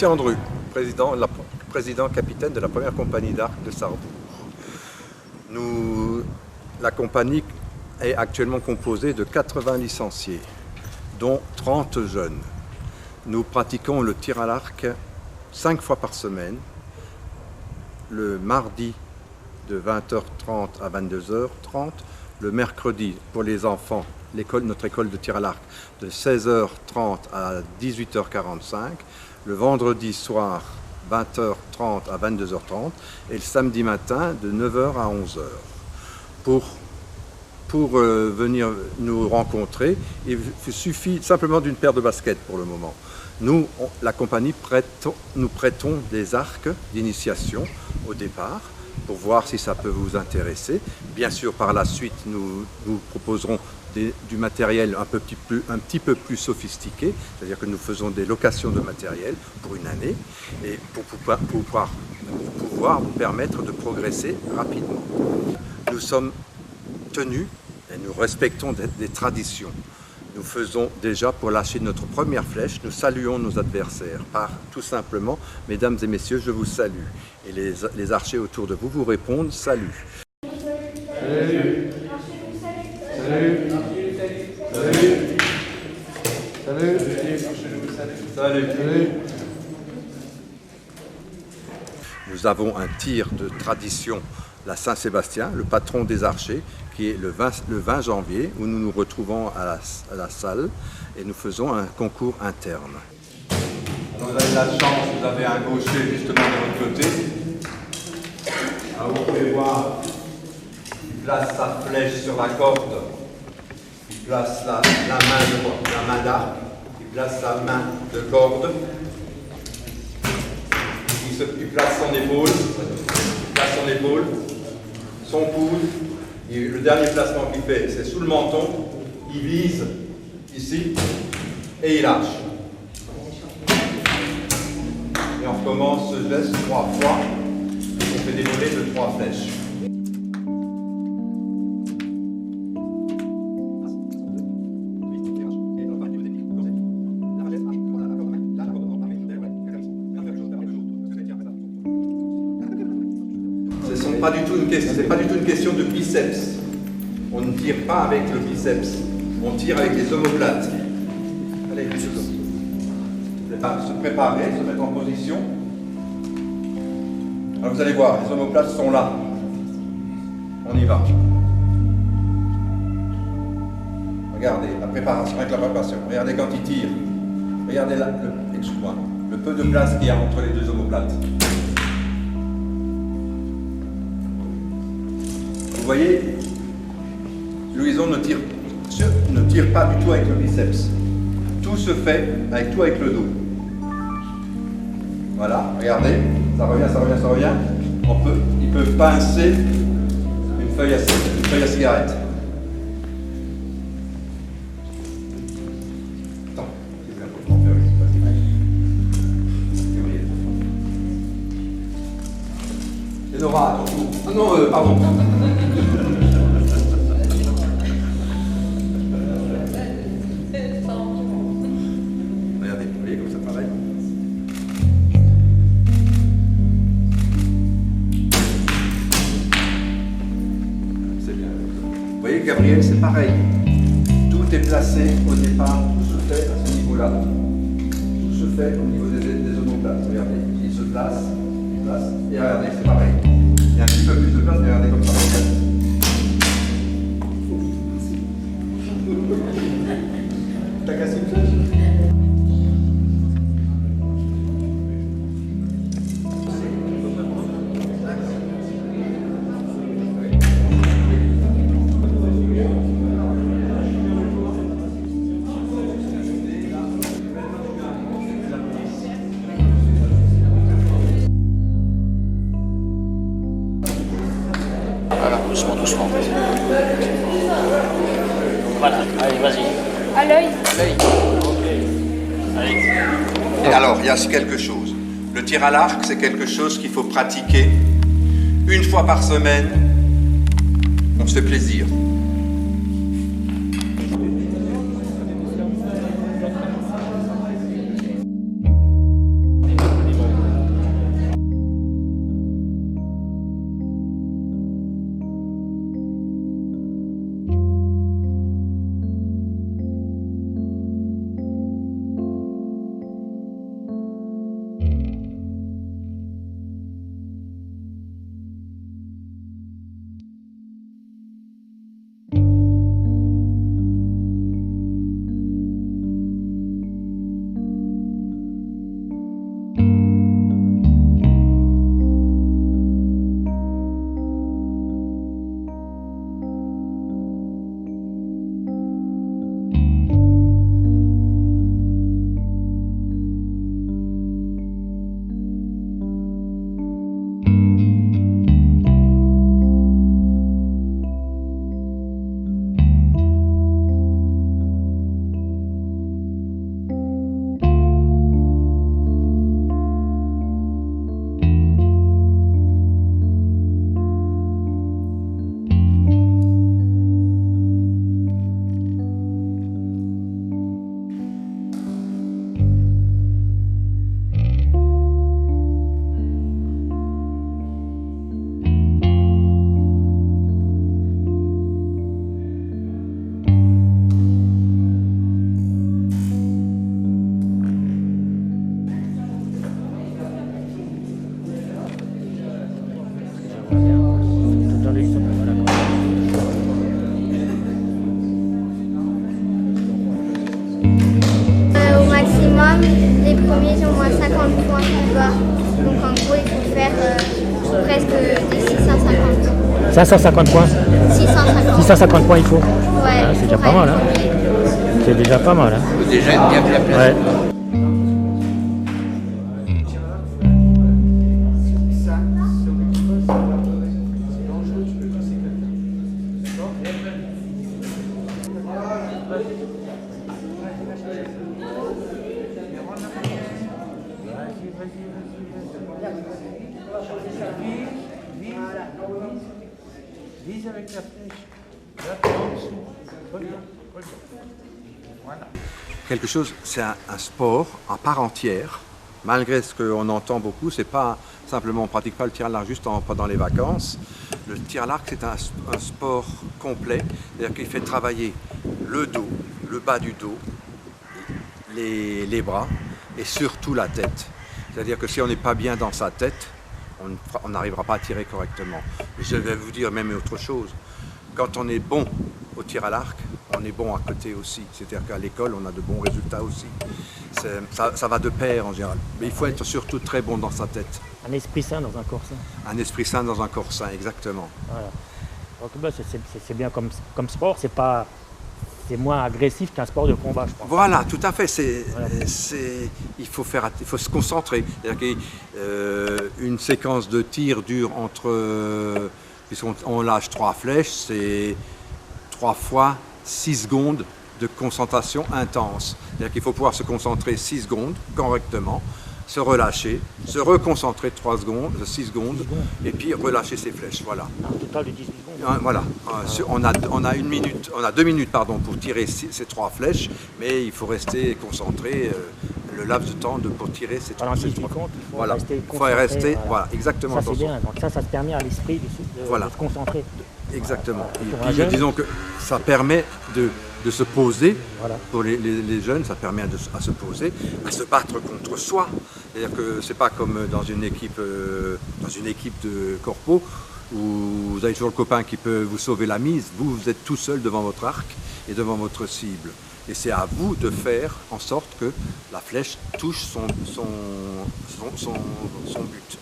Gauthier Andru, président capitaine de la première compagnie d'arc de Sarrebourg. La compagnie est actuellement composée de 80 licenciés, dont 30 jeunes. Nous pratiquons le tir à l'arc 5 fois par semaine, le mardi de 20h30 à 22h30, le mercredi pour les enfants, notre école de tir à l'arc de 16h30 à 18h45, le vendredi soir 20h30 à 22h30 et le samedi matin de 9h à 11h. Pour venir nous rencontrer, il suffit simplement d'une paire de baskets pour le moment. Nous, la compagnie, nous prêtons des arcs d'initiation au départ pour voir si ça peut vous intéresser. Bien sûr, par la suite, nous vous proposerons du matériel un petit peu plus sophistiqué, c'est-à-dire que nous faisons des locations de matériel pour une année et pour pouvoir vous permettre de progresser rapidement. Nous sommes tenus et nous respectons des traditions. Nous faisons déjà, pour lâcher notre première flèche, nous saluons nos adversaires par tout simplement « Mesdames et messieurs, je vous salue ». Et les archers autour de vous vous répondent « Salut ». Salut. Salut. Salut. Salut. Salut. Nous avons un tir de tradition, la Saint-Sébastien, le patron des archers, qui est le 20 janvier, où nous nous retrouvons à la salle et nous faisons un concours interne. Vous avez la chance, vous avez un gaucher justement de votre côté. Alors vous pouvez voir, il place sa flèche sur la corde, il place la main d'arc, il place sa main de corde, il place son épaule, son coude, et le dernier placement qu'il fait, c'est sous le menton, il vise ici et il lâche. Et on recommence ce geste 3 fois, on fait des volets de 3 flèches. C'est pas du tout une question de biceps. On ne tire pas avec le biceps, on tire avec les omoplates. Allez, se préparer, se mettre en position. Alors vous allez voir, les omoplates sont là. On y va. Regardez, la préparation avec la préparation. Regardez quand il tire. Regardez le peu de place qu'il y a entre les deux omoplates. Vous voyez, Louison ne tire pas du tout avec le biceps. Tout se fait avec le dos. Voilà, regardez, ça revient. Il peut pincer une feuille à cigarette. Attends, c'est Nora, à ton tour. Ah non, pardon. Regardez, vous voyez comme ça travaille. C'est bien. Vous voyez, Gabriel, c'est pareil. Tout est placé au départ, tout se fait à ce niveau-là. Tout se fait au niveau des omoplates. Regardez, il se place, et regardez, c'est pareil. Il y a un petit peu plus de place, mais regardez comme ça. T'as cassé une flèche? Voilà, doucement. Voilà, allez, vas-y. À l'œil. Allez. Et alors, il y a quelque chose. Le tir à l'arc, c'est quelque chose qu'il faut pratiquer une fois par semaine. On se fait plaisir. programme, les premiers ont moins 50 points plus bas. Donc en gros, il faut faire presque des 650. 550 points. 650. 650 points il faut. Ouais, Ah, c'est déjà pas mal. Hein. C'est déjà pas mal. Hein. Déjà bien placé. Ouais. Vise avec la flèche. Là, en dessous. Reviens. Voilà. Quelque chose, c'est un sport à part entière. Malgré ce qu'on entend beaucoup, c'est pas simplement, on ne pratique pas le tir à l'arc juste pendant les vacances. Le tir à l'arc, c'est un sport complet, c'est-à-dire qu'il fait travailler le dos, le bas du dos, les bras et surtout la tête. C'est-à-dire que si on n'est pas bien dans sa tête, on n'arrivera pas à tirer correctement. Je vais vous dire même autre chose. Quand on est bon au tir à l'arc, on est bon à côté aussi. C'est-à-dire qu'à l'école, on a de bons résultats aussi. Ça va de pair en général. Mais il faut être surtout très bon dans sa tête. Un esprit sain dans un corps sain. Un esprit sain dans un corps sain, exactement. Voilà. Donc, bah, c'est bien comme sport, c'est moins agressif qu'un sport de combat, je pense. Voilà, tout à fait. Voilà. Il faut se concentrer. C'est-à-dire qu'une séquence de tir dure puisqu'on lâche 3 flèches, c'est 3 fois 6 secondes de concentration intense. C'est-à-dire qu'il faut pouvoir se concentrer 6 secondes correctement, se relâcher, se reconcentrer 6 secondes, et puis relâcher ses flèches. Voilà. Un total de 18 secondes. Voilà. On a 2 minutes pour tirer ces 3 flèches, mais il faut rester concentré le laps de temps pour tirer ces 3 flèches. Voilà. Il faut rester, voilà, exactement. Ça c'est bien, donc ça te permet à l'esprit de se concentrer. Exactement. Pour Et un jeune, disons que ça permet de se poser, voilà. Pour les jeunes, ça permet à se poser, à se battre contre soi. C'est-à-dire que c'est pas comme dans une équipe de corpo où vous avez toujours le copain qui peut vous sauver la mise. Vous êtes tout seul devant votre arc et devant votre cible. Et c'est à vous de faire en sorte que la flèche touche son but.